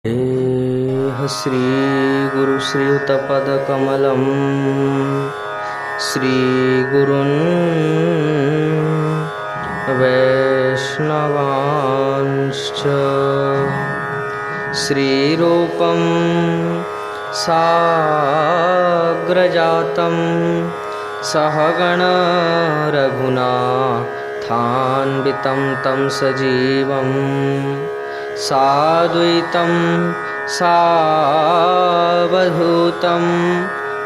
श्री गुरु श्रीयुतपदकमलं श्री गुरुन् वैष्णवांश्च श्रीरूपं साग्रजातं सहगण रघुनाथान्वितं तं सजीवं साद्वैतं सावधूतं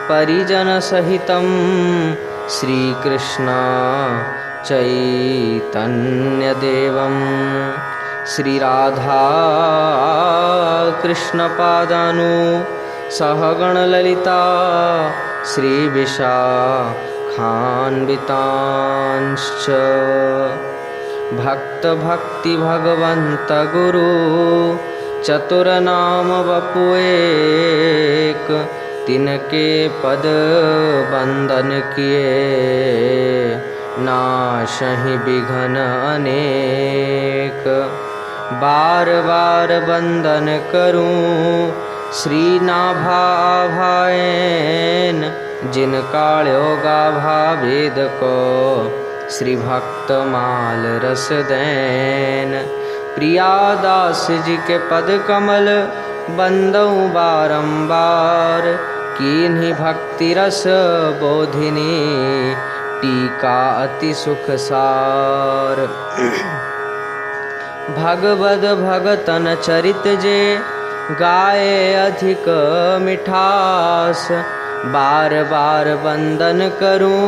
परिजनसहितं श्रीकृष्ण चैतन्यदेवं श्रीराधा कृष्णपादानु सहगणललिता श्रीविशाखान्वितांश्च भक्त भक्ति भगवंत गुरु चतुरनाम वपुएक तिनके पद बंदन किए नाशहि बिघन अनेक बार बार बंदन करूं श्री नाभा भाएन जिन काळ्यो गाभा भेद को श्री भक्त माल रस दैन प्रियादास जी के पद कमल बंदऊं बारंबार कीन्ही भक्ति रस बोधिनी टीका अति सुख सार भगवद भगतन चरित जे गाए अधिक मिठास बार बार बंदन करूं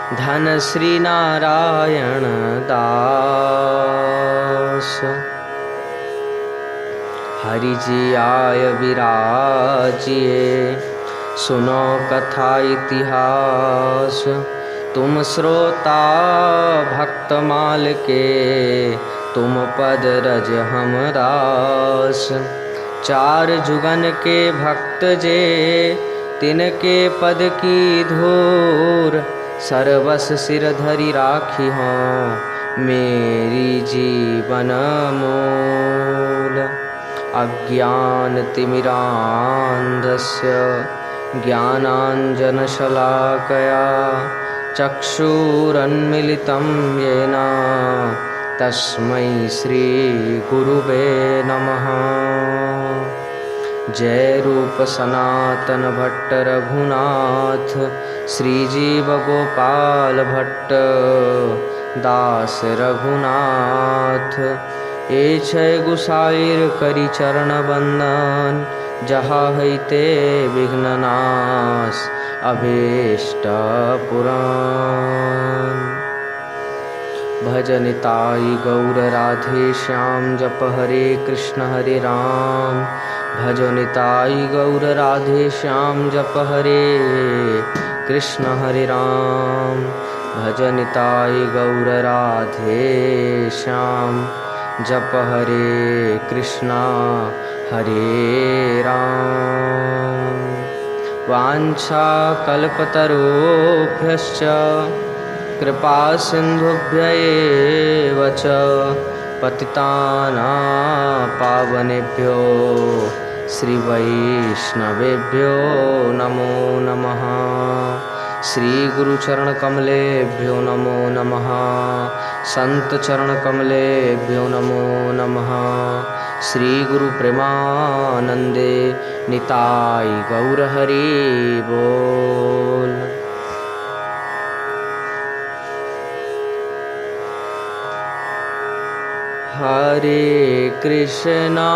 धन श्री नारायण दास। हरि जी आय विराजिए सुनो कथा इतिहास तुम श्रोता भक्त माल के तुम पद रज हम दास चार जुगन के भक्त जे तिनके पद की धूर सर्वस सिर धरि राखी हो मेरी जीवन मूल अज्ञान तिमिरान्धस्य ज्ञानाञ्जनशलाकया चक्षुरुन्मीलितं येन तस्मै श्री गुरुवे नमः। जय रूप सनातन भट्ट रघुनाथ श्रीजीव गोपाल भट्ट दास रघुनाथ ए छय गुसाइर करी चरण बंदन जहाँ हैते विघ्ननाश अभीष्ट पुराण भजनिताई गौर राधे श्याम जप हरे कृष्ण हरे राम भजनिताई गौर राधे श्याम जप हरे कृष्ण हरे राम भजनिताई गौर राधे श्याम जप हरे कृष्ण हरे राम वाञ्छा कल्पतरुभ्यश्च कृपा सिन्धुभ्य एव च पतितानां पावनेभ्यो श्री वैष्णवेभ्यो नमो नमः। श्री गुरु चरण कमलेभ्यो नमो नमः संत चरण कमलेभ्यो नमो नमः। श्री गुरु प्रेमानंदे निताई गौर हरि बोल। हरे कृष्णा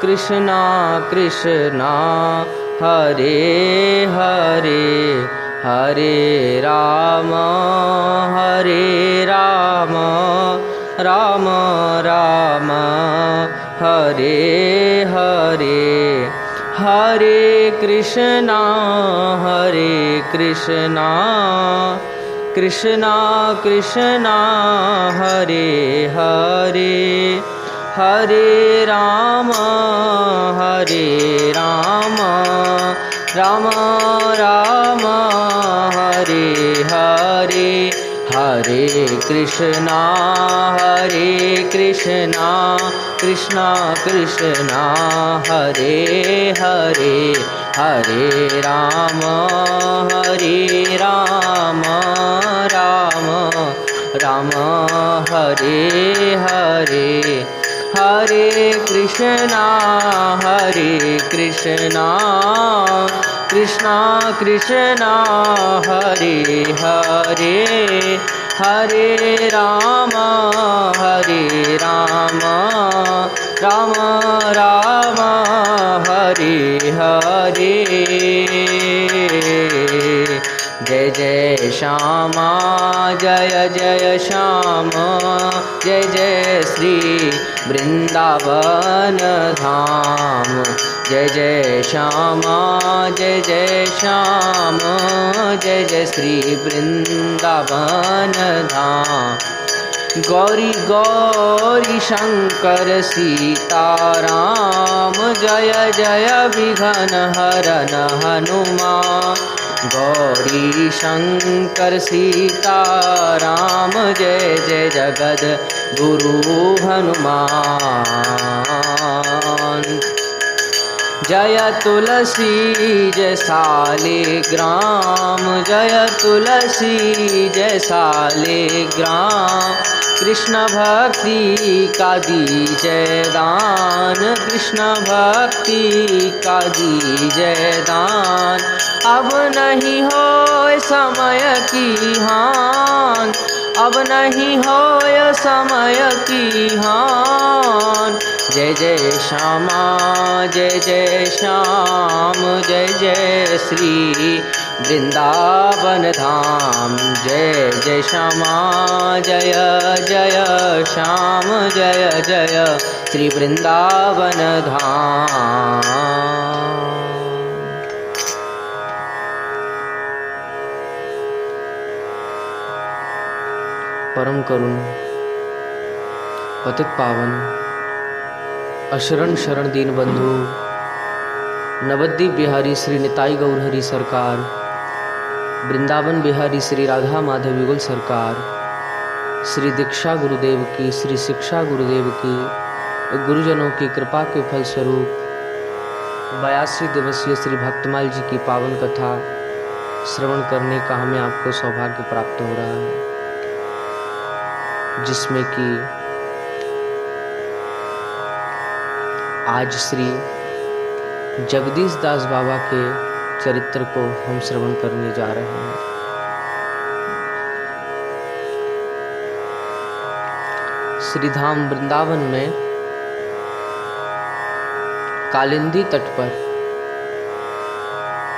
कृष्णा कृष्णा हरे हरे हरे राम राम राम हरे हरे हरे कृष्णा कृष्णा कृष्णा हरे हरे हरे राम राम राम हरे हरे हरे कृष्णा कृष्णा कृष्णा हरे हरे, हरे राम राम राम हरे हरे, हरे कृष्णा कृष्णा कृष्णा हरे हरे, हरे राम राम राम हरे हरे। जय जय श्यामा जय जय श्याम, जय जय श्री वृंदावन धाम। जय जय श्यामा जय जय श्याम, जय जय श्री वृंदावन धाम। गौरी गौरी शंकर सीताराम, जय जय विघ्न हरन हनुमान। गौरी शंकर सीताराम, जय जय जगद गुरु हनुमान। जय तुलसी जय शालिग्राम, जय तुलसी जय शालिग्राम। कृष्ण भक्ति का दीजय दान, कृष्ण भक्ति का दीजय दान। अब नहीं हो समय की हान, अब नहीं हो समय की हान। जय जय श्यामा जय जय श्याम, जय जय श्री वृंदावन धाम। जय जय श्यामा जय जय श्याम, जय जय श्री वृंदावन धाम। परम करुण पतित पावन अशरण शरण दीन बंधु नवद्वीप बिहारी श्री निताई गौर हरि सरकार, वृंदावन बिहारी श्री राधा माधव युगल सरकार, श्री दीक्षा गुरुदेव की, श्री शिक्षा गुरुदेव की, गुरुजनों की कृपा के फलस्वरूप 82 दिवसीय श्री भक्तमाल जी की पावन कथा श्रवण करने का हमें आपको सौभाग्य प्राप्त हो रहा है, जिसमें कि आज श्री जगदीश दास बाबा के चरित्र को हम श्रवण करने जा रहे हैं। श्री धाम वृंदावन में कालिंदी तट पर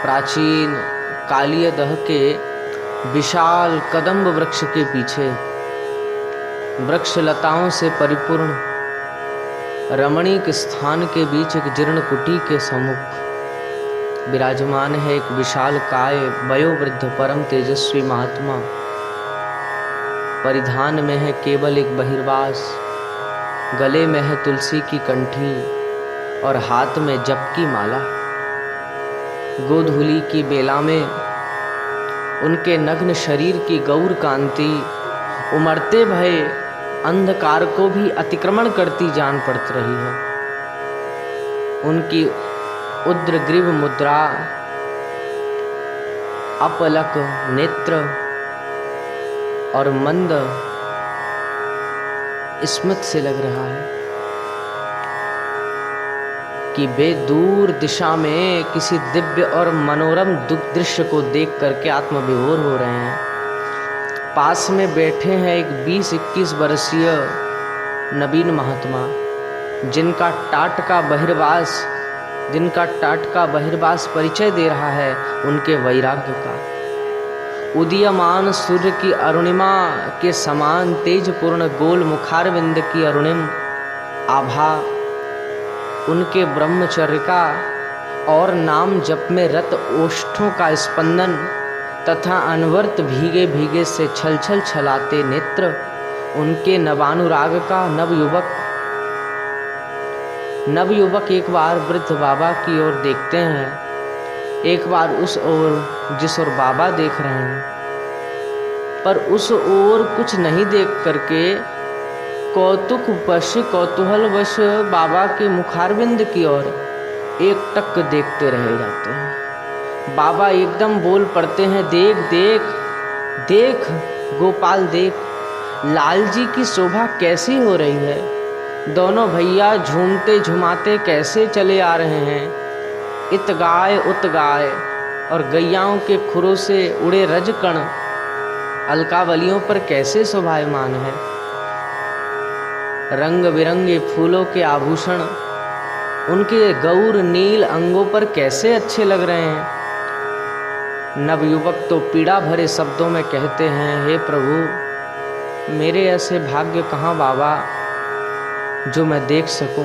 प्राचीन कालियदह के विशाल कदम्ब वृक्ष के पीछे वृक्ष लताओं से परिपूर्ण रमणीक स्थान के बीच एक जीर्ण कुटी के सम्मुख विराजमान है एक विशाल काय वयोवृद्ध परम तेजस्वी महात्मा। परिधान में है केवल एक बहिर्वास, गले में है तुलसी की कंठी और हाथ में जप की माला। गोधूली की बेला में उनके नग्न शरीर की गौर कांति उमड़ते भय अंधकार को भी अतिक्रमण करती जान पड़ रही है। उनकी उद्रग्रीव मुद्रा, अपलक नेत्र और मंद स्मित से लग रहा है कि वे दूर दिशा में किसी दिव्य और मनोरम दृश्य को देख करके आत्मविभोर हो रहे हैं। पास में बैठे हैं एक 20-21 वर्षीय नवीन महात्मा, जिनका टाट का बहिर्वास परिचय दे रहा है उनके वैराग्य का। उदीयमान सूर्य की अरुणिमा के समान तेजपूर्ण गोल मुखारविंद की अरुणिम आभा, उनके ब्रह्मचर्य का और नाम जप में रत ओष्ठों का स्पंदन तथा अनवर्त भीगे भीगे से छल छल छलाते नेत्र, उनके नवानुराग का नवयुवक एक बार वृद्ध बाबा की ओर देखते हैं, एक बार उस ओर जिस ओर बाबा देख रहे हैं। पर उस ओर कुछ नहीं देख करके कौतूहलवश बाबा के मुखारविंद की ओर एक टक देखते रह जाते हैं। बाबा एकदम बोल पड़ते हैं, देख देख देख गोपाल देख, लाल जी की शोभा कैसी हो रही है। दोनों भैया झूमते झुमाते कैसे चले आ रहे हैं। इत गाय उत गाय, और गैयाओं के खुरों से उड़े रजकण अलकावलियों पर कैसे शोभायमान है। रंग बिरंगे फूलों के आभूषण उनके गौर नील अंगों पर कैसे अच्छे लग रहे हैं। नवयुवक तो पीड़ा भरे शब्दों में कहते हैं, हे प्रभु, मेरे ऐसे भाग्य कहाँ बाबा जो मैं देख सकूं।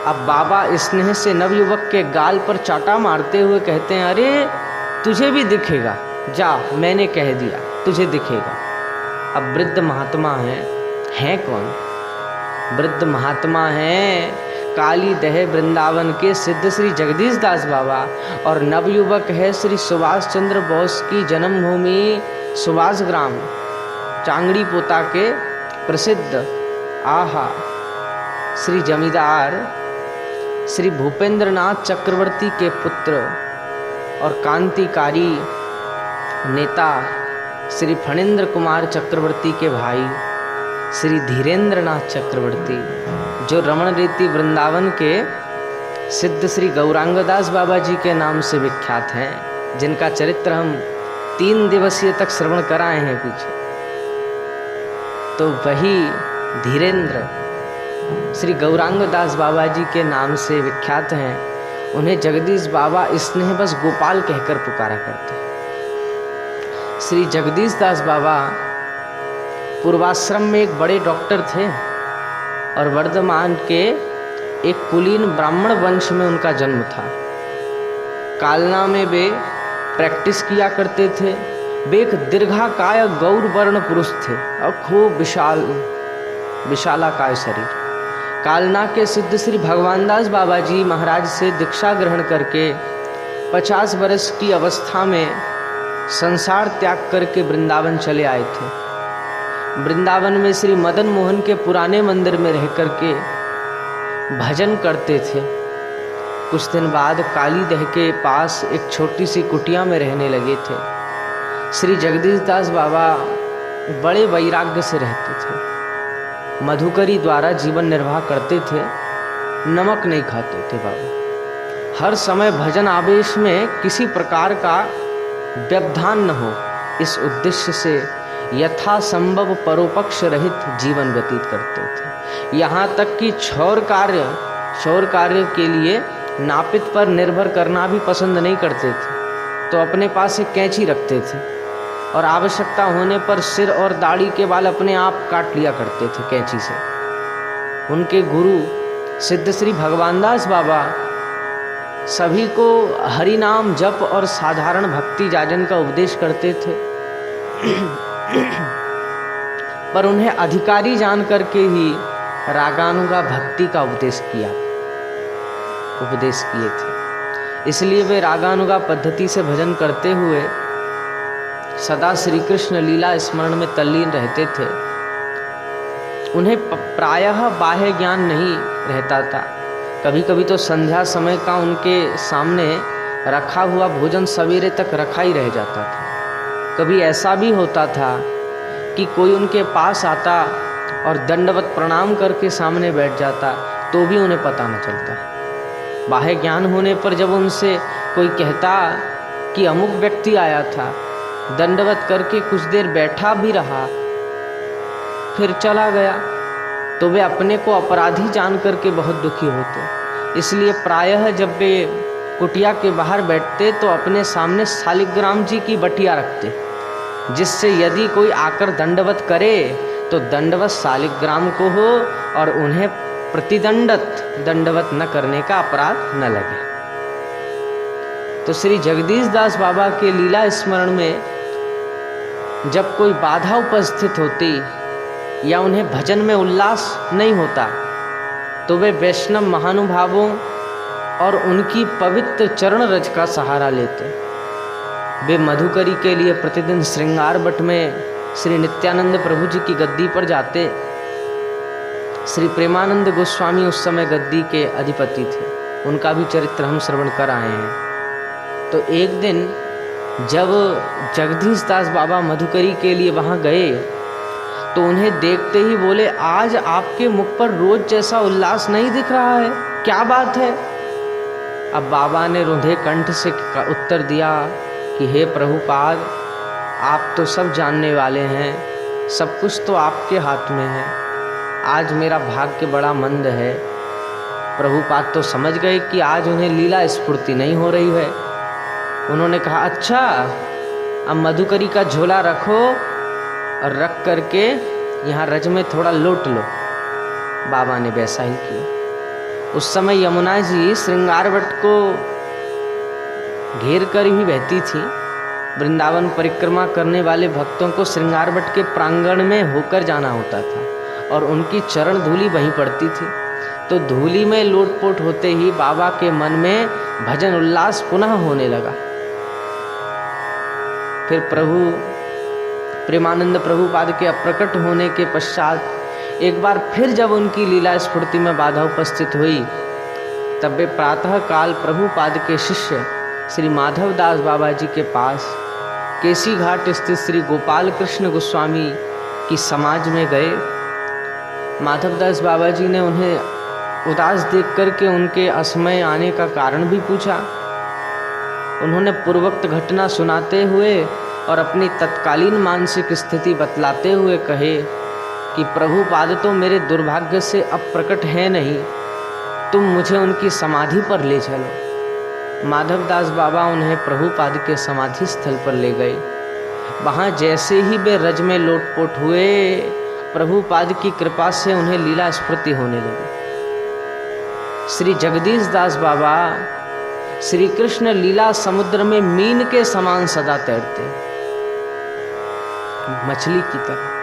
अब बाबा स्नेह से नवयुवक के गाल पर चाटा मारते हुए कहते हैं, अरे तुझे भी दिखेगा, जा मैंने कह दिया तुझे दिखेगा। अब वृद्ध महात्मा हैं कौन? वृद्ध महात्मा हैं काली दह वृंदावन के सिद्ध श्री जगदीश दास बाबा, और नवयुवक है श्री सुभाष चंद्र बोस की जन्मभूमि सुभाष ग्राम चांगड़ी पोता के प्रसिद्ध श्री जमींदार श्री भूपेंद्र नाथ चक्रवर्ती के पुत्र और क्रांतिकारी नेता श्री फणींद्र कुमार चक्रवर्ती के भाई श्री धीरेन्द्र नाथ चक्रवर्ती, जो रमण रीति वृंदावन के सिद्ध श्री गौरांगदास बाबा जी के नाम से विख्यात हैं, जिनका चरित्र हम 3 दिवसीय तक श्रवण कराए हैं पीछे। तो वही धीरेन्द्र श्री गौरांगदास बाबा जी के नाम से विख्यात हैं। उन्हें जगदीश बाबा स्नेह बस गोपाल कहकर पुकारा करते हैं। श्री जगदीश दास बाबा पूर्वाश्रम में एक बड़े डॉक्टर थे और वर्धमान के एक कुलीन ब्राह्मण वंश में उनका जन्म था। कालना में वे प्रैक्टिस किया करते थे। वे एक दीर्घाकाय गौर वर्ण पुरुष थे और खूब विशालाकाय शरीर। कालना के सिद्ध श्री भगवानदास बाबा जी महाराज से दीक्षा ग्रहण करके 50 वर्ष की अवस्था में संसार त्याग करके वृंदावन चले आए थे। वृंदावन में श्री मदन मोहन के पुराने मंदिर में रह करके भजन करते थे। कुछ दिन बाद कालीदह के पास एक छोटी सी कुटिया में रहने लगे थे। श्री जगदीश दास बाबा बड़े वैराग्य से रहते थे। मधुकरी द्वारा जीवन निर्वाह करते थे। नमक नहीं खाते थे बाबा। हर समय भजन आवेश में किसी प्रकार का व्यवधान न हो, इस उद्देश्य से यथासंभव परोपक्ष रहित जीवन व्यतीत करते थे। यहाँ तक कि क्षौर कार्य के लिए नापित पर निर्भर करना भी पसंद नहीं करते थे। तो अपने पास एक कैंची रखते थे और आवश्यकता होने पर सिर और दाढ़ी के बाल अपने आप काट लिया करते थे कैंची से। उनके गुरु सिद्ध श्री भगवानदास बाबा सभी को हरि नाम जप और साधारण भक्ति जाजन का उपदेश करते थे, पर उन्हें अधिकारी जान करके ही रागानुगा भक्ति का उपदेश किए थे। इसलिए वे रागानुगा पद्धति से भजन करते हुए सदा श्री कृष्ण लीला स्मरण में तल्लीन रहते थे। उन्हें प्रायः बाह्य ज्ञान नहीं रहता था। कभी कभी तो संध्या समय का उनके सामने रखा हुआ भोजन सवेरे तक रखा ही रह जाता था। कभी ऐसा भी होता था कि कोई उनके पास आता और दंडवत प्रणाम करके सामने बैठ जाता, तो भी उन्हें पता न चलता। बाह्य ज्ञान होने पर जब उनसे कोई कहता कि अमुक व्यक्ति आया था, दंडवत करके कुछ देर बैठा भी रहा फिर चला गया, तो वे अपने को अपराधी जान करके बहुत दुखी होते। इसलिए प्रायः जब वे कुटिया के बाहर बैठते तो अपने सामने शालिग्राम जी की बटिया रखते, जिससे यदि कोई आकर दंडवत करे तो दंडवत शालिग्राम को हो और उन्हें दंडवत न करने का अपराध न लगे। तो श्री जगदीश दास बाबा के लीला स्मरण में जब कोई बाधा उपस्थित होती या उन्हें भजन में उल्लास नहीं होता, तो वे वैष्णव महानुभावों और उनकी पवित्र चरण रज का सहारा लेते। वे मधुकरी के लिए प्रतिदिन श्रृंगार बट में श्री नित्यानंद प्रभु जी की गद्दी पर जाते। श्री प्रेमानंद गोस्वामी उस समय गद्दी के अधिपति थे, उनका भी चरित्र हम श्रवण कर आए हैं। तो एक दिन जब जगदीश दास बाबा मधुकरी के लिए वहाँ गए तो उन्हें देखते ही बोले, आज आपके मुख पर रोज जैसा उल्लास नहीं दिख रहा है, क्या बात है? अब बाबा ने रुंधे कंठ से उत्तर दिया कि हे प्रभुपाद, आप तो सब जानने वाले हैं, सब कुछ तो आपके हाथ में है। आज मेरा भाग्य बड़ा मंद है। प्रभुपाद तो समझ गए कि आज उन्हें लीला स्फूर्ति नहीं हो रही है। उन्होंने कहा, अच्छा अब मधुकरी का झोला रखो और रख करके यहाँ रज में थोड़ा लोट लो। बाबा ने वैसा ही किया। उस समय यमुना जी श्रृंगारवट को घेर कर ही बहती थी। वृंदावन परिक्रमा करने वाले भक्तों को श्रृंगारवट के प्रांगण में होकर जाना होता था और उनकी चरण धूलि वहीं पड़ती थी। तो धूलि में लोटपोट होते ही बाबा के मन में भजन उल्लास पुनः होने लगा। फिर प्रभु प्रेमानंद प्रभुपाद के अप्रकट होने के पश्चात एक बार फिर जब उनकी लीला स्फूर्ति में बाधा उपस्थित हुई, तब वे प्रातः काल प्रभुपाद के शिष्य श्री माधव दास बाबा जी के पास केसी घाट स्थित श्री गोपाल कृष्ण गोस्वामी की समाज में गए। माधव दास बाबा जी ने उन्हें उदास देख करके उनके असमय आने का कारण भी पूछा। उन्होंने पूर्वोक्त घटना सुनाते हुए और अपनी तत्कालीन मानसिक स्थिति बतलाते हुए कहे कि प्रभुपाद तो मेरे दुर्भाग्य से अब प्रकट है नहीं, तुम मुझे उनकी समाधि पर ले चलो। माधवदास बाबा उन्हें प्रभुपाद के समाधि स्थल पर ले गए। वहाँ जैसे ही वे रज में लोटपोट हुए, प्रभुपाद की कृपा से उन्हें लीला स्फूर्ति होने लगी। श्री जगदीश दास बाबा श्री कृष्ण लीला समुद्र में मीन के समान सदा तैरते, मछली की तरह।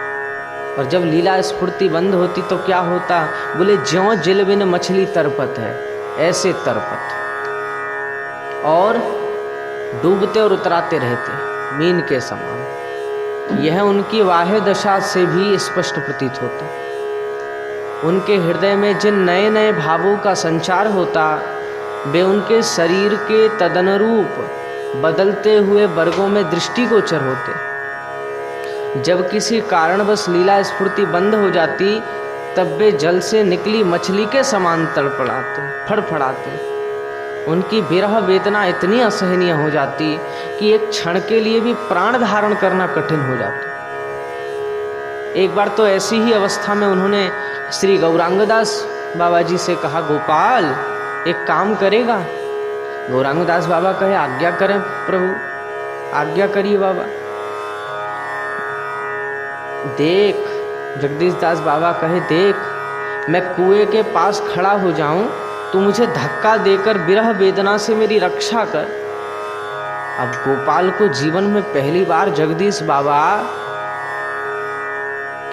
और जब लीला स्फूर्ति बंद होती तो क्या होता? बोले, ज्यों जिल बिन मछली तरपत है, ऐसे तरपत, और डूबते और उतराते रहते मीन के समान। यह उनकी वाह्य दशा से भी स्पष्ट प्रतीत होता। उनके हृदय में जिन नए नए भावों का संचार होता, वे उनके शरीर के तदनुरूप बदलते हुए वर्गों में दृष्टिगोचर होते। जब किसी कारणवश लीला स्फूर्ति बंद हो जाती, तब वे जल से निकली मछली के समान तड़पड़ाते, फड़फड़ाते। उनकी विरह वेदना इतनी असहनीय हो जाती कि एक क्षण के लिए भी प्राण धारण करना कठिन हो जाता। एक बार तो ऐसी ही अवस्था में उन्होंने श्री गौरांगदास बाबा जी से कहा, गोपाल एक काम करेगा? गौरांगदास बाबा कहे, आज्ञा करें प्रभु, आज्ञा करिए बाबा। देख, जगदीश दास बाबा कहे, देख मैं कुएं के पास खड़ा हो जाऊं, तू मुझे धक्का देकर विरह वेदना से मेरी रक्षा कर। अब गोपाल को जीवन में पहली बार जगदीश बाबा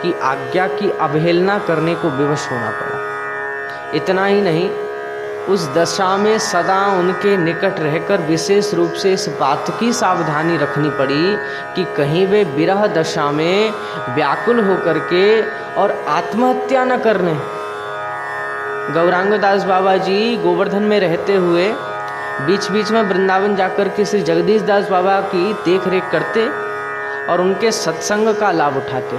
की आज्ञा की अवहेलना करने को विवश होना पड़ा। इतना ही नहीं, उस दशा में सदा उनके निकट रहकर विशेष रूप से इस बात की सावधानी रखनी पड़ी कि कहीं वे विरह दशा में व्याकुल होकर के और आत्महत्या न करने। गौरांगदास बाबा जी गोवर्धन में रहते हुए बीच बीच में वृंदावन जाकर के श्री जगदीश दास बाबा की देख रेख करते और उनके सत्संग का लाभ उठाते।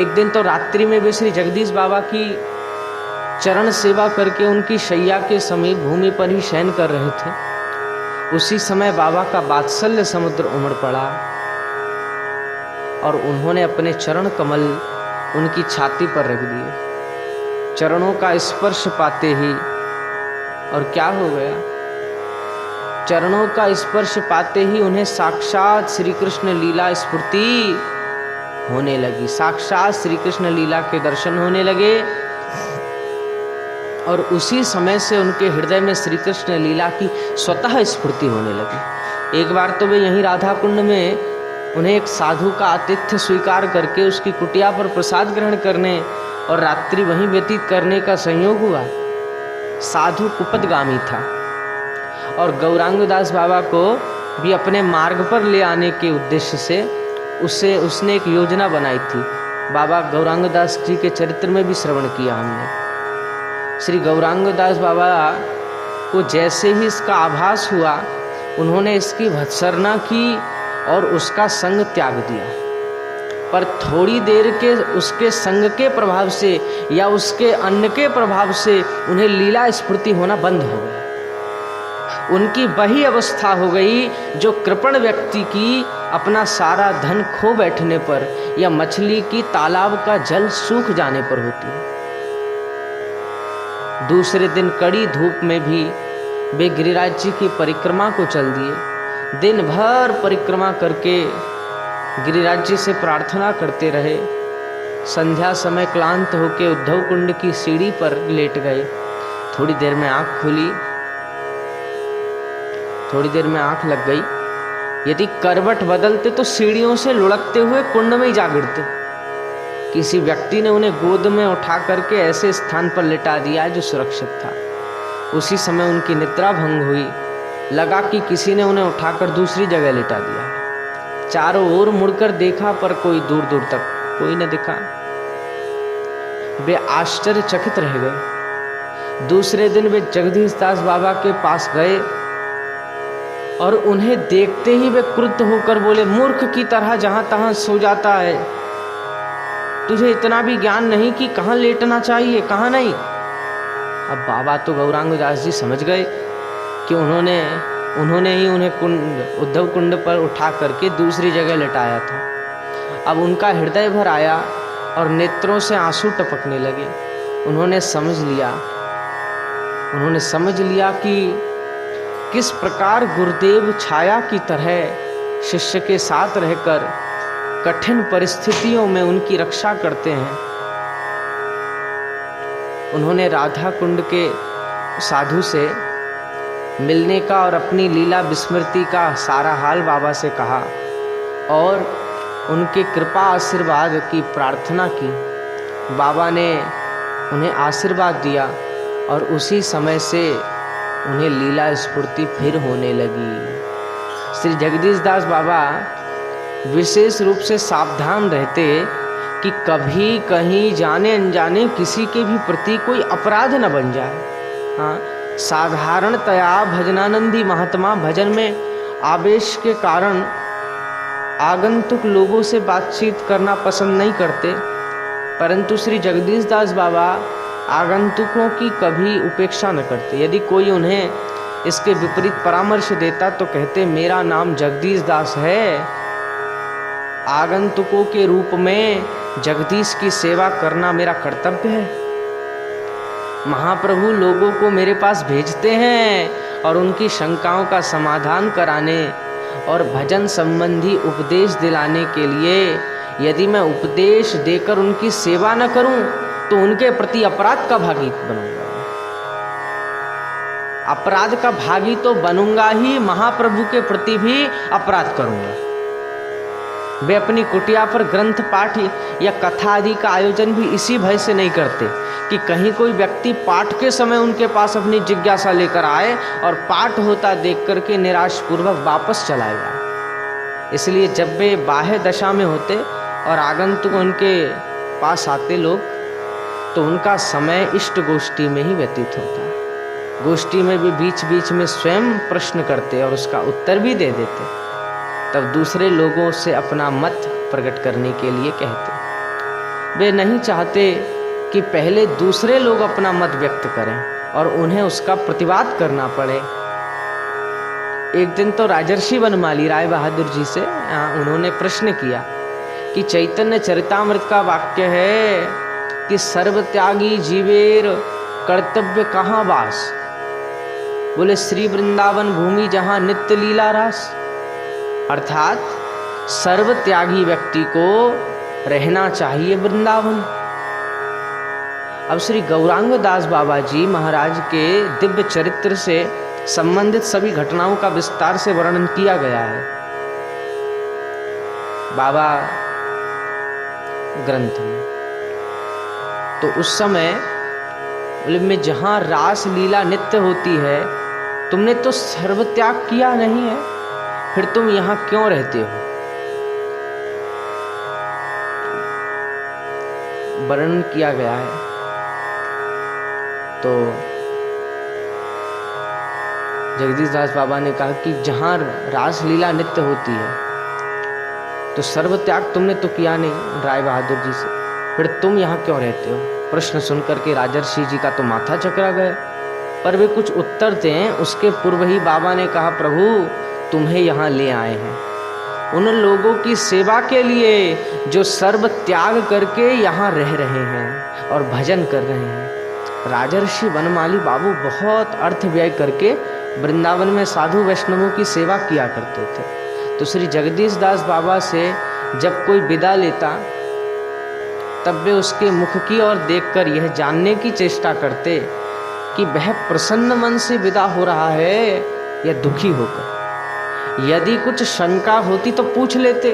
एक दिन तो रात्रि में वे श्री जगदीश बाबा की चरण सेवा करके उनकी शैया के समीप भूमि पर ही शयन कर रहे थे। उसी समय बाबा का वात्सल्य समुद्र उमड़ पड़ा और उन्होंने अपने चरण कमल उनकी छाती पर रख दिए। चरणों का स्पर्श पाते ही, और क्या हो गया? चरणों का स्पर्श पाते ही उन्हें साक्षात श्री कृष्ण लीला स्फूर्ति होने लगी। साक्षात श्री कृष्ण लीला के दर्शन होने लगे और उसी समय से उनके हृदय में श्री कृष्ण लीला की स्वतः स्फूर्ति होने लगी। एक बार तो वे यहीं राधा कुंड में उन्हें एक साधु का आतिथ्य स्वीकार करके उसकी कुटिया पर प्रसाद ग्रहण करने और रात्रि वहीं व्यतीत करने का संयोग हुआ। साधु कुपदगामी था और गौरांगदास बाबा को भी अपने मार्ग पर ले आने के उद्देश्य से उसने एक योजना बनाई थी। बाबा गौरांग दास जी के चरित्र में भी श्रवण किया हमने। श्री गौरांग दास बाबा को जैसे ही इसका आभास हुआ, उन्होंने इसकी भत्सरना की और उसका संग त्याग दिया। पर थोड़ी देर के उसके संग के प्रभाव से या उसके अन्न के प्रभाव से उन्हें लीला स्फूर्ति होना बंद हो गया। उनकी वही अवस्था हो गई जो कृपण व्यक्ति की अपना सारा धन खो बैठने पर या मछली की तालाब का जल सूख जाने पर होती है। दूसरे दिन कड़ी धूप में भी वे गिरिराज जी की परिक्रमा को चल दिए। दिन भर परिक्रमा करके गिरिराज जी से प्रार्थना करते रहे। संध्या समय क्लांत होकर उद्धव कुंड की सीढ़ी पर लेट गए। थोड़ी देर में आंख खुली, थोड़ी देर में आंख लग गई। यदि करवट बदलते तो सीढ़ियों से लुढ़कते हुए कुंड में ही जा गिरते। किसी व्यक्ति ने उन्हें गोद में उठा करके ऐसे स्थान पर लिटा दिया जो सुरक्षित था। उसी समय उनकी निद्रा भंग हुई। लगा कि किसी ने उन्हें उठाकर दूसरी जगह लिटा दिया है। चारों ओर मुड़कर देखा पर कोई दूर दूर तक कोई न दिखा। वे आश्चर्यचकित रह गए। दूसरे दिन वे जगदीश दास बाबा के पास गए और उन्हें देखते ही वे क्रुद्ध होकर बोले, मूर्ख की तरह जहां तहां सो जाता है, तुझे इतना भी ज्ञान नहीं कि कहां लेटना चाहिए कहां नहीं। अब बाबा तो गौरांग दास जी समझ गए कि उन्होंने ही उन्हें उद्धव कुंड पर उठा करके दूसरी जगह लेटाया था। अब उनका हृदय भर आया और नेत्रों से आंसू टपकने लगे। उन्होंने समझ लिया कि किस प्रकार गुरुदेव छाया की तरह शिष्य के साथ रहकर कठिन परिस्थितियों में उनकी रक्षा करते हैं। उन्होंने राधा कुंड के साधु से मिलने का और अपनी लीला विस्मृति का सारा हाल बाबा से कहा और उनके कृपा आशीर्वाद की प्रार्थना की। बाबा ने उन्हें आशीर्वाद दिया और उसी समय से उन्हें लीला स्फूर्ति फिर होने लगी। श्री जगदीश दास बाबा विशेष रूप से सावधान रहते कि कभी कहीं जाने अनजाने किसी के भी प्रति कोई अपराध न बन जाए। हाँ, साधारणतया भजनानंदी महात्मा भजन में आवेश के कारण आगंतुक लोगों से बातचीत करना पसंद नहीं करते, परंतु श्री जगदीश दास बाबा आगंतुकों की कभी उपेक्षा न करते। यदि कोई उन्हें इसके विपरीत परामर्श देता तो कहते, मेरा नाम जगदीश दास है, आगंतुकों के रूप में जगदीश की सेवा करना मेरा कर्तव्य है। महाप्रभु लोगों को मेरे पास भेजते हैं और उनकी शंकाओं का समाधान कराने और भजन संबंधी उपदेश दिलाने के लिए। यदि मैं उपदेश देकर उनकी सेवा न करूं तो उनके प्रति अपराध का भागी बनूंगा। अपराध का भागी तो बनूंगा ही, महाप्रभु के प्रति भी अपराध करूंगा। वे अपनी कुटिया पर ग्रंथ पाठ या कथा आदि का आयोजन भी इसी भय से नहीं करते कि कहीं कोई व्यक्ति पाठ के समय उनके पास अपनी जिज्ञासा लेकर आए और पाठ होता देख करके निराशपूर्वक वापस चलाएगा। इसलिए जब वे बाह्य दशा में होते और आगंतुक उनके पास आते लोग, तो उनका समय इष्ट गोष्ठी में ही व्यतीत होता। गोष्ठी में भी बीच बीच में स्वयं प्रश्न करते और उसका उत्तर भी दे देते। तब दूसरे लोगों से अपना मत प्रकट करने के लिए कहते। वे नहीं चाहते कि पहले दूसरे लोग अपना मत व्यक्त करें और उन्हें उसका प्रतिवाद करना पड़े। एक दिन तो राजर्षि वनमाली राय बहादुर जी से उन्होंने प्रश्न किया कि चैतन्य चरितामृत का वाक्य है कि सर्वत्यागी जीवेर कर्तव्य कहाँ वास। बोले, श्री वृंदावन भूमि जहाँ नित्य लीला रास। अर्थात सर्वत्यागी व्यक्ति को रहना चाहिए वृंदावन। अब श्री गौरांग दास बाबा जी महाराज के दिव्य चरित्र से संबंधित सभी घटनाओं का विस्तार से वर्णन किया गया है बाबा ग्रंथ में। तो उस समय बोले, में जहां रास लीला नित्य होती है, तुमने तो सर्वत्याग किया नहीं है। फिर तुम यहाँ क्यों रहते हो? वर्णन किया गया है। तो जगदीश दास बाबा ने कहा कि जहाँ रासलीला नित्य होती है तो सर्व त्याग तुमने तो किया नहीं राय बहादुर जी से, फिर तुम यहाँ क्यों रहते हो? प्रश्न सुनकर के राजर्षि जी का तो माथा चकरा गया, पर वे कुछ उत्तर दें उसके पूर्व ही बाबा ने कहा, प्रभु तुम्हें यहाँ ले आए हैं उन लोगों की सेवा के लिए जो सर्व त्याग करके यहाँ रह रहे हैं और भजन कर रहे हैं। राजर्षि वनमाली बाबू बहुत अर्थ व्यय करके वृंदावन में साधु वैष्णवों की सेवा किया करते थे। तो श्री जगदीश दास बाबा से जब कोई विदा लेता तब वे उसके मुख की ओर देखकर यह जानने की चेष्टा करते कि वह प्रसन्न मन से विदा हो रहा है या दुखी होकर। यदि कुछ शंका होती तो पूछ लेते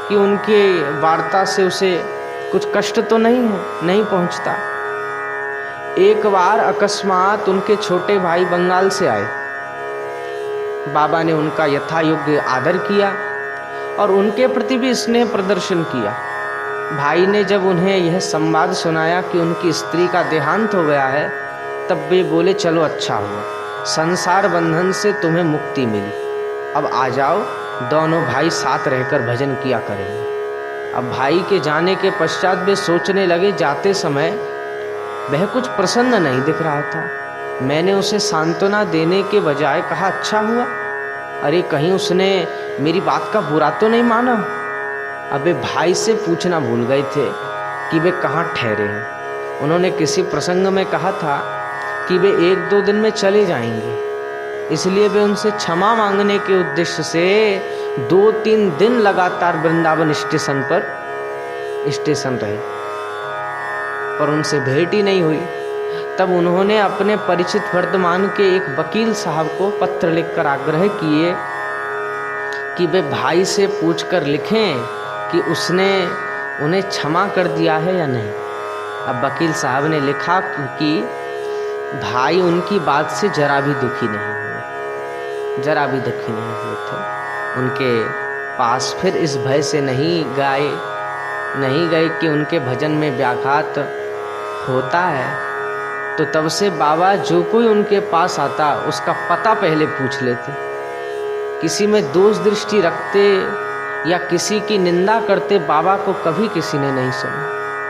कि उनके वार्ता से उसे कुछ कष्ट तो नहीं पहुंचता। एक बार अकस्मात उनके छोटे भाई बंगाल से आए। बाबा ने उनका यथायोग्य आदर किया और उनके प्रति भी स्नेह प्रदर्शन किया। भाई ने जब उन्हें यह संवाद सुनाया कि उनकी स्त्री का देहांत हो गया है तब वे बोले, चलो अच्छा हुआ, संसार बंधन से तुम्हें मुक्ति मिली, अब आ जाओ, दोनों भाई साथ रहकर भजन किया करेंगे। अब भाई के जाने के पश्चात वे सोचने लगे, जाते समय वह कुछ प्रसन्न नहीं दिख रहा था। मैंने उसे सांत्वना देने के बजाय कहा, अच्छा हुआ, अरे कहीं उसने मेरी बात का बुरा तो नहीं माना। अब वे भाई से पूछना भूल गए थे कि वे कहाँ ठहरे हैं। उन्होंने किसी प्रसंग में कहा था कि वे 1-2 दिन में चले जाएंगे, इसलिए वे उनसे क्षमा मांगने के उद्देश्य से 2-3 दिन लगातार वृंदावन स्टेशन रहे, पर उनसे भेंट ही नहीं हुई। तब उन्होंने अपने परिचित वर्तमान के एक वकील साहब को पत्र लिखकर आग्रह किए कि वे भाई से पूछकर लिखें कि उसने उन्हें क्षमा कर दिया है या नहीं। अब वकील साहब ने लिखा कि भाई उनकी बात से जरा भी दुखी नहीं हुए थे। उनके पास फिर इस भय से नहीं गए कि उनके भजन में व्याघात होता है। तो तब से बाबा जो कोई उनके पास आता उसका पता पहले पूछ लेते। किसी में दोष दृष्टि रखते या किसी की निंदा करते बाबा को कभी किसी ने नहीं सुना,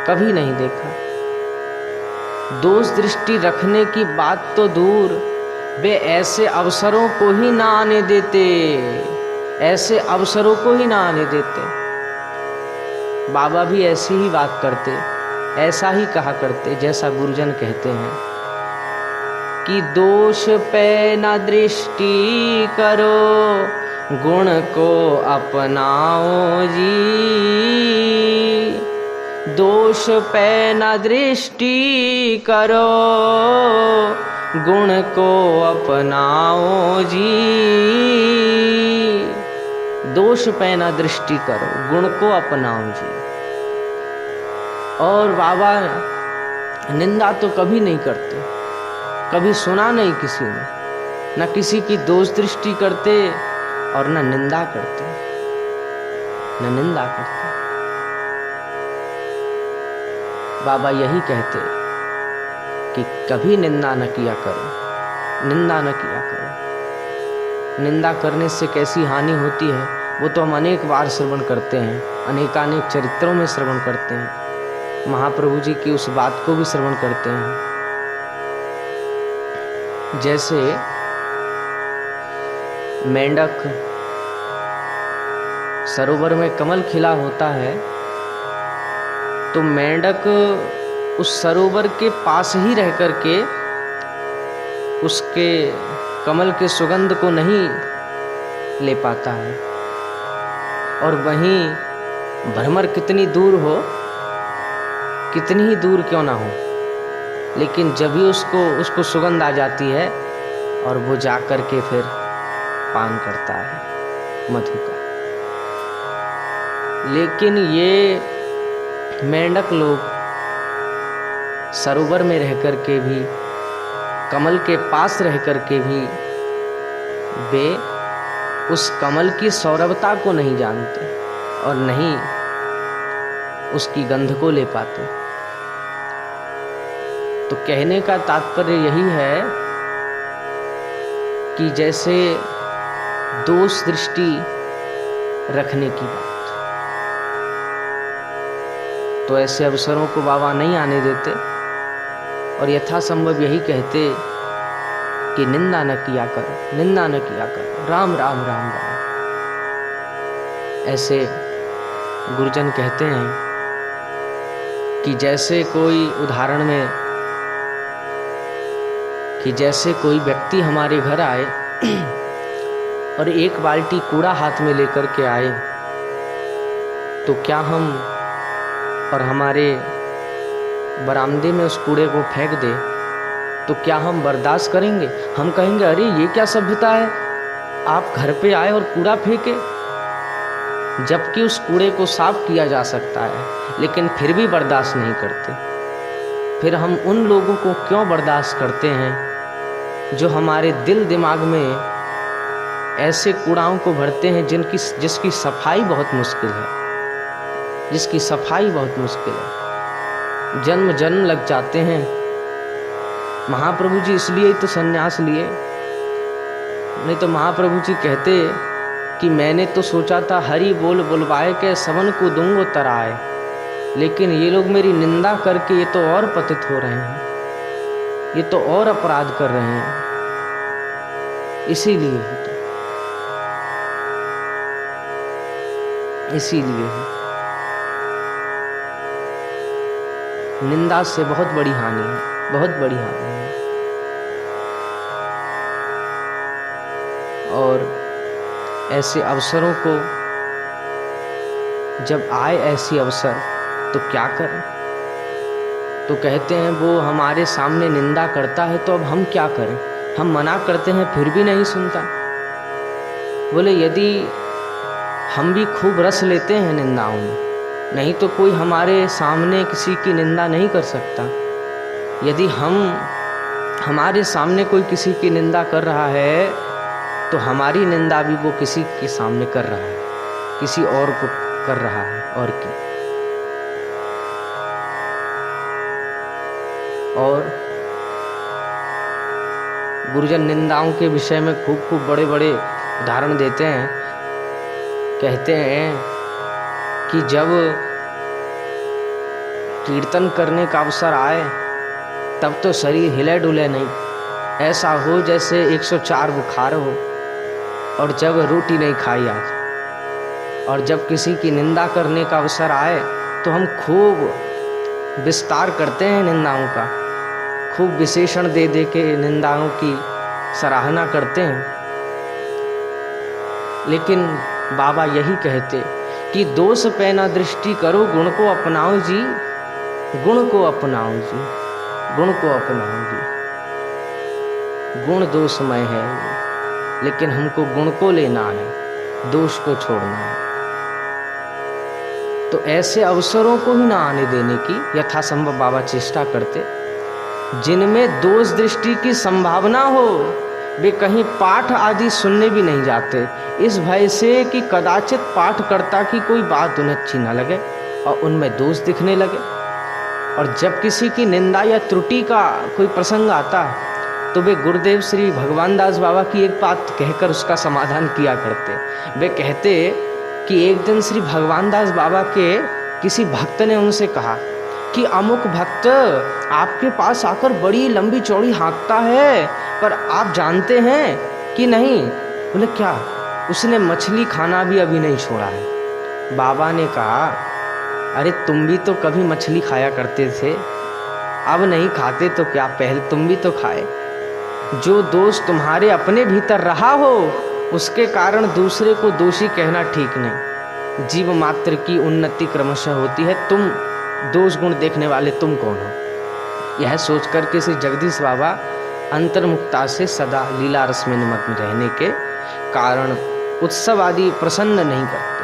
कभी नहीं देखा। दोष दृष्टि रखने की बात तो दूर, वे ऐसे अवसरों को ही ना आने देते। बाबा भी ऐसी ही बात करते, ऐसा ही कहा करते, जैसा गुरुजन कहते हैं कि दोष पे न दृष्टि करो, गुण को अपनाओ जी। दोष पे न दृष्टि करो, गुण को अपनाओ जी। दोष पे न दृष्टि करो, गुण को अपनाओ जी। और बाबा निंदा तो कभी नहीं करते, कभी सुना नहीं किसी ने, न किसी की दोष दृष्टि करते और न निंदा करते। बाबा यही कहते कि कभी निंदा न किया करो। निंदा करने से कैसी हानि होती है वो तो हम अनेक बार श्रवण करते हैं, अनेकानेक चरित्रों में श्रवण करते हैं, महाप्रभु जी की उस बात को भी श्रवण करते हैं। जैसे मेंढक सरोवर में कमल खिला होता है तो मेंढक उस सरोवर के पास ही रह करके उसके कमल के सुगंध को नहीं ले पाता है। और वहीं भ्रमर कितनी दूर हो, कितनी ही दूर क्यों ना हो, लेकिन जब भी उसको सुगंध आ जाती है और वो जा कर के फिर पान करता है मधु का। लेकिन ये मेंढक लोग सरोवर में रह कर के भी, कमल के पास रह कर के भी वे उस कमल की सौरभता को नहीं जानते और नहीं उसकी गंध को ले पाते। तो कहने का तात्पर्य यही है कि जैसे दोष दृष्टि रखने की बात, तो ऐसे अवसरों को बाबा नहीं आने देते और यथासंभव यही कहते कि निंदा न किया कर, निंदा न किया कर, राम राम राम राम। ऐसे गुरुजन कहते हैं कि जैसे कोई उदाहरण में कि जैसे कोई व्यक्ति हमारे घर आए और एक बाल्टी कूड़ा हाथ में लेकर के आए, तो क्या हम और हमारे बरामदे में उस कूड़े को फेंक दे तो क्या हम बर्दाश्त करेंगे? हम कहेंगे अरे ये क्या सभ्यता है, आप घर पे आए और कूड़ा फेंके, जबकि उस कूड़े को साफ किया जा सकता है, लेकिन फिर भी बर्दाश्त नहीं करते। फिर हम उन लोगों को क्यों बर्दाश्त करते हैं जो हमारे दिल दिमाग में ऐसे कूड़ाओं को भरते हैं जिसकी सफाई बहुत मुश्किल है, जिसकी सफाई बहुत मुश्किल है, जन्म जन्म लग जाते हैं। महाप्रभु जी इसलिए ही तो संन्यास लिए, नहीं तो महाप्रभु जी कहते कि मैंने तो सोचा था हरि बोल बुलवाए के सबन को दूंगो तराए, लेकिन ये लोग मेरी निंदा करके ये तो और पतित हो रहे हैं, ये तो और अपराध कर रहे हैं। इसीलिए निंदा से बहुत बड़ी हानि है, बहुत बड़ी हानि है। और ऐसे अवसरों को जब आए ऐसी अवसर तो क्या करें? तो कहते हैं वो हमारे सामने निंदा करता है तो अब हम क्या करें? हम मना करते हैं फिर भी नहीं सुनता। बोले यदि हम भी खूब रस लेते हैं निंदाओं में, नहीं तो कोई हमारे सामने किसी की निंदा नहीं कर सकता। यदि हमारे सामने कोई किसी की निंदा कर रहा है तो हमारी निंदा भी वो किसी के सामने कर रहा है, किसी और को कर रहा है और की। और गुरुजन निंदाओं के विषय में खूब बड़े बड़े उदाहरण देते हैं। कहते हैं कि जब कीर्तन करने का अवसर आए तब तो शरीर हिले डुले नहीं, ऐसा हो जैसे 104 बुखार हो, और जब रोटी नहीं खाई आज। और जब किसी की निंदा करने का अवसर आए तो हम खूब विस्तार करते हैं निंदाओं का, खूब विशेषण दे दे के निंदाओं की सराहना करते हैं। लेकिन बाबा यही कहते कि दोष पे ना दृष्टि करो, गुण को अपनाओ जी, गुण को अपनाओ जी, गुण को अपनाओ जी। गुण दोषमय है, लेकिन हमको गुण को लेना है, दोष को छोड़ना है। तो ऐसे अवसरों को ही ना आने देने की यथासंभव बाबा चेष्टा करते। जिनमें दोष दृष्टि की संभावना हो वे कहीं पाठ आदि सुनने भी नहीं जाते, इस भय से कि कदाचित पाठकर्ता की कोई बात उन्हें अच्छी न लगे और उनमें दोष दिखने लगे। और जब किसी की निंदा या त्रुटि का कोई प्रसंग आता है तो वे गुरुदेव श्री भगवान दास बाबा की एक बात कहकर उसका समाधान किया करते। वे कहते कि एक दिन श्री भगवान दास बाबा के किसी भक्त ने उनसे कहा कि अमुक भक्त आपके पास आकर बड़ी लंबी चौड़ी हाँकता है, पर आप जानते हैं कि नहीं? बोले क्या? उसने मछली खाना भी अभी नहीं छोड़ा है। बाबा ने कहा अरे तुम भी तो कभी मछली खाया करते थे, अब नहीं खाते तो क्या, पहले तुम भी तो खाए। जो दोष तुम्हारे अपने भीतर रहा हो उसके कारण दूसरे को दोषी कहना ठीक नहीं। जीव मात्र की उन्नति क्रमशः होती है, तुम दोष गुण देखने वाले तुम कौन हो? यह सोच करके श्री जगदीश बाबा अंतर्मुक्ता से सदा लीला रस में निमग्न रहने के कारण उत्सव आदि प्रसन्न नहीं करते।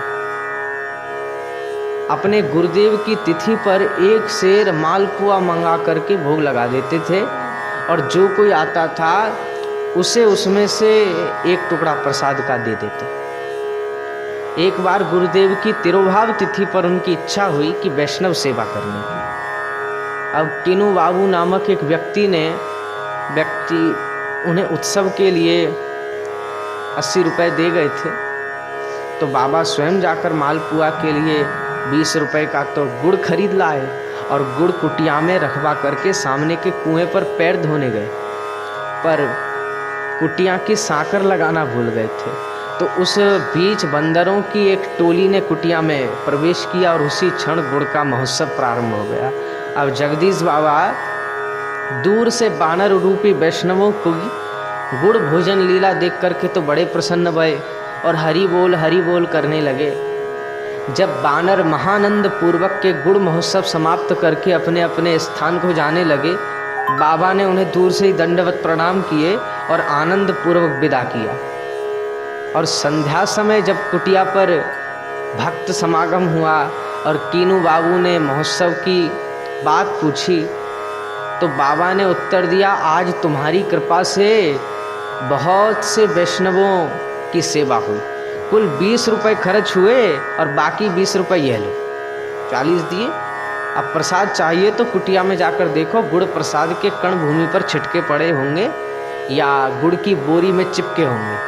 अपने गुरुदेव की तिथि पर एक सेर मालपुआ मंगा करके भोग लगा देते थे, और जो कोई आता था उसे उसमें से एक टुकड़ा प्रसाद का दे देते। एक बार गुरुदेव की तिरुभाव तिथि पर उनकी इच्छा हुई कि वैष्णव सेवा करने की। अब कीनू बाबू नामक एक व्यक्ति उन्हें उत्सव के लिए 80 रुपए दे गए थे। तो बाबा स्वयं जाकर मालपुआ के लिए 20 रुपए का तो गुड़ खरीद लाए और गुड़ कुटिया में रखवा करके सामने के कुएं पर पैर धोने गए, पर कुटिया की सांकर लगाना भूल गए थे। तो उस बीच बंदरों की एक टोली ने कुटिया में प्रवेश किया और उसी क्षण गुड़ का महोत्सव प्रारंभ हो गया। अब जगदीश बाबा दूर से बानर रूपी वैष्णवों को गुड़ भोजन लीला देख करके तो बड़े प्रसन्न भये और हरि बोल करने लगे। जब बानर महानंद पूर्वक के गुड़ महोत्सव समाप्त करके अपने अपने स्थान को जाने लगे, बाबा ने उन्हें दूर से ही दंडवत प्रणाम किए और आनंद पूर्वक विदा किया। और संध्या समय जब कुटिया पर भक्त समागम हुआ और कीनू बाबू ने महोत्सव की बात पूछी, तो बाबा ने उत्तर दिया, आज तुम्हारी कृपा से बहुत से वैष्णवों की सेवा हुई। कुल 20 रुपए खर्च हुए और बाकी 20 रुपए यह लो, 40 दिए। अब प्रसाद चाहिए तो कुटिया में जाकर देखो, गुड़ प्रसाद के कण भूमि पर छिटके पड़े होंगे या गुड़ की बोरी में चिपके होंगे।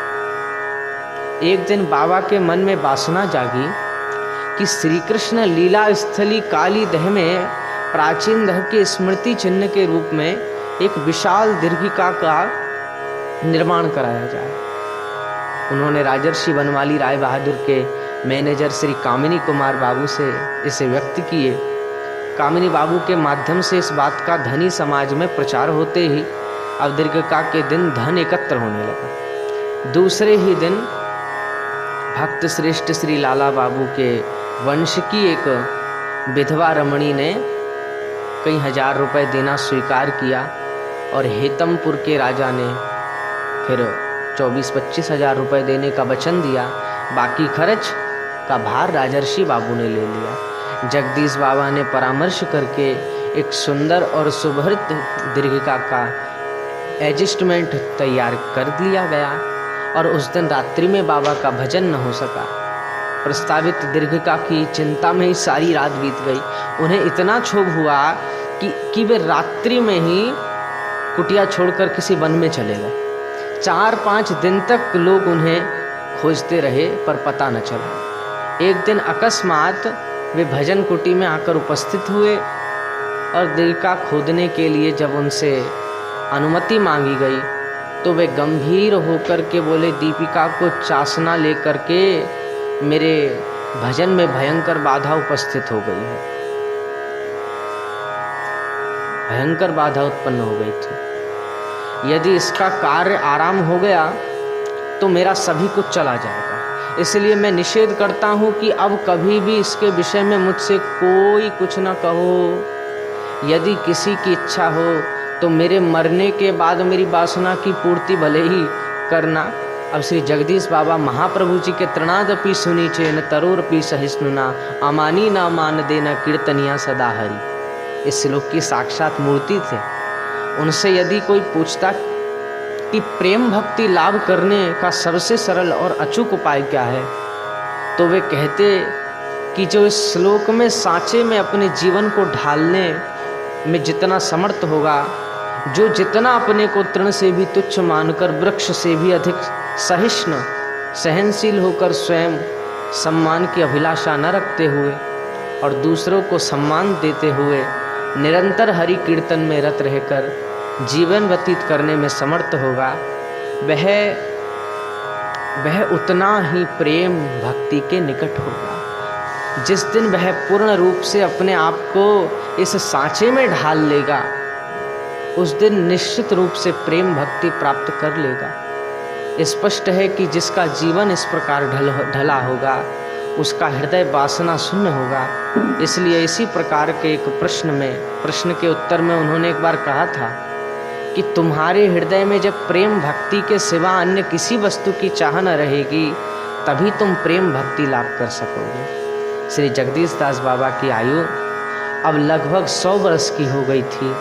एक दिन बाबा के मन में वासना जागी कि श्री कृष्ण लीला स्थली काली दह में प्राचीन दह के स्मृति चिन्ह के रूप में एक विशाल दीर्घिका का निर्माण कराया जाए। उन्होंने राजर्षि बनवाली राय बहादुर के मैनेजर श्री कामिनी कुमार बाबू से इसे व्यक्त किए। कामिनी बाबू के माध्यम से इस बात का धनी समाज में प्रचार होते ही अब दीर्घिका के दिन धन एकत्र होने लगा। दूसरे ही दिन भक्त श्रेष्ठ श्री लाला बाबू के वंश की एक विधवा रमणी ने कई हजार रुपए देना स्वीकार किया और हेतमपुर के राजा ने फिर 24-25 हजार रुपए देने का वचन दिया। बाकी खर्च का भार राजर्षि बाबू ने ले लिया। जगदीश बाबा ने परामर्श करके एक सुंदर और सुभृत दीर्घिका का एडजस्टमेंट तैयार कर लिया गया और उस दिन रात्रि में बाबा का भजन न हो सका। प्रस्तावित दीर्घिका की चिंता में ही सारी रात बीत गई। उन्हें इतना क्षोभ हुआ कि वे रात्रि में ही कुटिया छोड़कर किसी वन में चले गए। 4-5 दिन तक लोग उन्हें खोजते रहे पर पता न चला। एक दिन अकस्मात वे भजन कुटी में आकर उपस्थित हुए और दीर्घिका खोदने के लिए जब उनसे अनुमति मांगी गई तो वे गंभीर होकर के बोले, दीपिका को चासना लेकर के मेरे भजन में भयंकर बाधा उपस्थित हो गई है। भयंकर बाधा उत्पन्न हो गई थी। यदि इसका कार्य आराम हो गया तो मेरा सभी कुछ चला जाएगा। इसलिए मैं निषेध करता हूँ कि अब कभी भी इसके विषय में मुझसे कोई कुछ न कहो। यदि किसी की इच्छा हो तो मेरे मरने के बाद मेरी वासना की पूर्ति भले ही करना। अब श्री जगदीश बाबा महाप्रभु जी के तृणादपि सुनी चेन तरोरपि सहिष्णुना अमानी ना मान देना कीर्तनिया सदा हरि। इस श्लोक की साक्षात मूर्ति थे। उनसे यदि कोई पूछता कि प्रेम भक्ति लाभ करने का सबसे सरल और अचूक उपाय क्या है, तो वे कहते कि जो इस श्लोक में सांचे में अपने जीवन को ढालने में जितना समर्थ होगा, जो जितना अपने को तृण से भी तुच्छ मानकर वृक्ष से भी अधिक सहिष्णु सहनशील होकर स्वयं सम्मान की अभिलाषा न रखते हुए और दूसरों को सम्मान देते हुए निरंतर हरि कीर्तन में रत रहकर जीवन व्यतीत करने में समर्थ होगा, वह उतना ही प्रेम भक्ति के निकट होगा। जिस दिन वह पूर्ण रूप से अपने आप को इस सांचे में ढाल लेगा, उस दिन निश्चित रूप से प्रेम भक्ति प्राप्त कर लेगा। स्पष्ट है कि जिसका जीवन इस प्रकार ढला होगा उसका हृदय वासना शून्य होगा। इसलिए इसी प्रकार के एक प्रश्न के उत्तर में उन्होंने एक बार कहा था कि तुम्हारे हृदय में जब प्रेम भक्ति के सिवा अन्य किसी वस्तु की चाह न रहेगी, तभी तुम प्रेम भक्ति लाभ कर सकोगे। श्री जगदीश दास बाबा की आयु अब लगभग 100 वर्ष की हो गई थी।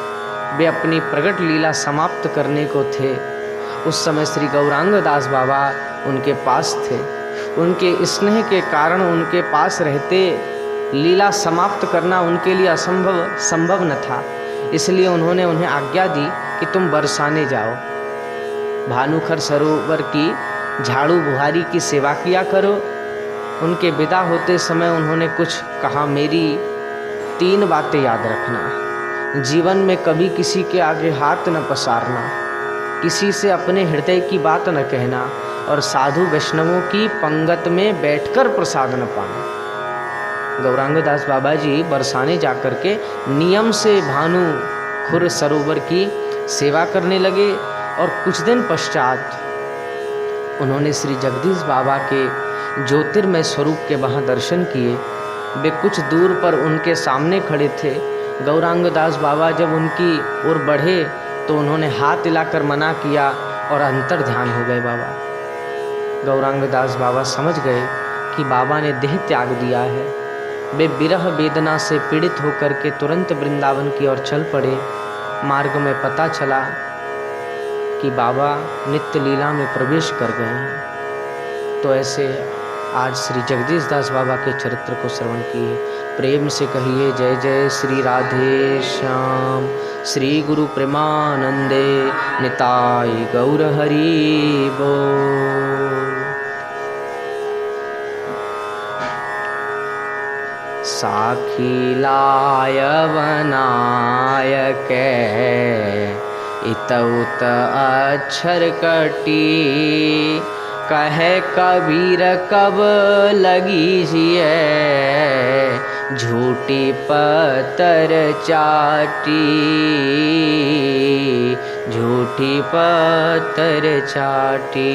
वे अपनी प्रगट लीला समाप्त करने को थे उस समय श्री गौरांग दास बाबा उनके पास थे। उनके स्नेह के कारण उनके पास रहते लीला समाप्त करना उनके लिए संभव न था। इसलिए उन्होंने उन्हें आज्ञा दी कि तुम बरसाने जाओ, भानुखर सरोवर की झाड़ू बुहारी की सेवा किया करो। उनके विदा होते समय उन्होंने कुछ कहा, मेरी 3 बातें याद रखना। जीवन में कभी किसी के आगे हाथ न पसारना, किसी से अपने हृदय की बात न कहना और साधु वैष्णवों की पंगत में बैठकर प्रसाद न पाना। गौरांग दास बाबा जी बरसाने जाकर के नियम से भानुखुर सरोवर की सेवा करने लगे और कुछ दिन पश्चात उन्होंने श्री जगदीश बाबा के ज्योतिर्मय स्वरूप के वहाँ दर्शन किए। वे कुछ दूर पर उनके सामने खड़े थे। गौरांग दास बाबा जब उनकी ओर बढ़े तो उन्होंने हाथ हिलाकर मना किया और अंतर ध्यान हो गए बाबा। गौरांग दास बाबा समझ गए कि बाबा ने देह त्याग दिया है। वे विरह वेदना से पीड़ित होकर के तुरंत वृंदावन की ओर चल पड़े। मार्ग में पता चला कि बाबा नित्य लीला में प्रवेश कर गए हैं। तो ऐसे आज श्री जगदीश दास बाबा के चरित्र को श्रवण किए। प्रेम से कहिए जय जय श्री राधे श्याम, श्री गुरु प्रेमानंदे निताई गौर हरि बोल। साखी लाय बनाय के इतउत अक्षर कटी, कहे कबीर कब लगी जिए, झूठी पत्थर चाटी, झूठी पत्थर चाटी।